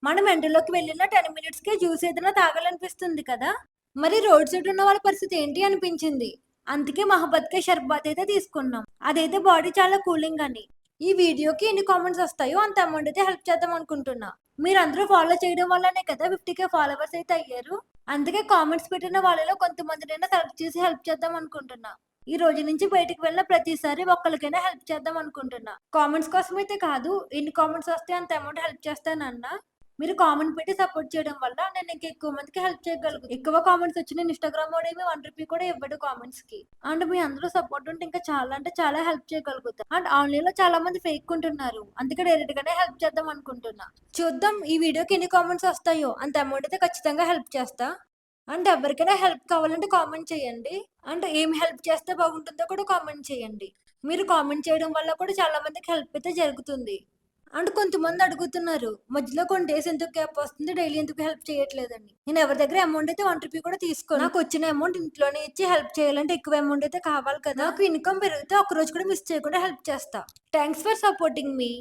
మనం ఎండలోకి వెళ్ళిన 10 మినిట్స్‌కే జ్యూస్ ఏదైనా తాగాలనిపిస్తుంది కదా! మరి రోడ్ సైడ్ ఉన్న వాళ్ళ పరిస్థితి ఏంటి అనిపించింది. అందుకే మహబత్‌కే షర్బత్ అయితే తీసుకున్నాం. అదైతే బాడీ చాలా కూలింగ్ అని. ఈ వీడియోకి ఎన్ని కామెంట్స్ వస్తాయో అంత అమౌంట్ అయితే హెల్ప్ చేద్దాం అనుకుంటున్నా. మీరందరూ ఫాలో చేయడం వల్లనే కదా 50,000 ఫాలోవర్స్ అయితే అయ్యారు. అందుకే కామెంట్స్ పెట్టిన వాళ్ళలో కొంతమందినైనా సెలెక్ట్ చేసి హెల్ప్ చేద్దాం అనుకుంటున్నా. ఈ రోజు నుంచి బయటికి వెళ్ళిన ప్రతిసారి ఒక్కళ్ళకైనా హెల్ప్ చేద్దాం అనుకుంటున్నా. కామెంట్స్ కోసమైతే కాదు, ఎన్ని కామెంట్స్ వస్తే అంత అమౌంట్ హెల్ప్ చేస్తానన్నా. మీరు కామెంట్ పెట్టి సపోర్ట్ చేయడం వల్ల నేను ఇంకా ఎక్కువ మందికి హెల్ప్ చేయగలుగుతాను. ఎక్కువ కామెంట్స్ వచ్చి నేను ఇన్‌స్టాగ్రామ్ వాడేమి ₹1 కూడా ఇవ్వడు కామెంట్స్‌కి. అండ్ మీ అందరూ సపోర్ట్ ఉంటే ఇంకా చాలా అంటే చాలా హెల్ప్ చేయగలుగుతా. అండ్ ఆన్‌లైన్‌లో చాలా మంది ఫేక్ ఉంటున్నారు. అందుకే డైరెక్ట్‌గానే హెల్ప్ చేద్దాం అనుకుంటున్నా. చూద్దాం ఈ వీడియోకి ఎన్ని కామెంట్స్ వస్తాయో అంత అమౌంట్ అయితే ఖచ్చితంగా హెల్ప్ చేస్తా. అండ్ ఎవరికైనా హెల్ప్ కావాలంటే కామెంట్ చేయండి. అండ్ ఏం హెల్ప్ చేస్తే బాగుంటుందో కూడా కామెంట్ చేయండి. మీరు కామెంట్ చేయడం వల్ల కూడా చాలా మందికి హెల్ప్ అయితే జరుగుతుంది. అండ్ కొంతమంది అడుగుతున్నారు. మధ్యలో కొన్ని డేస్ ఎందుకు గ్యాప్ వస్తుంది? డైలీ ఎందుకు హెల్ప్ చేయట్లేదని. నేను ఎవరి దగ్గర అమౌంట్ అయితే ₹1 కూడా తీసుకోను. నాకొచ్చిన అమౌంట్ ఇంట్లోనే ఇచ్చి హెల్ప్ చేయాలంటే ఎక్కువ అమౌంట్ అయితే కావాలి కదా! నాకు ఇన్‌కమ్ పెరిగితే ఒక్కరోజు కూడా మిస్ చేయకుండా హెల్ప్ చేస్తా. Thanks for supporting me.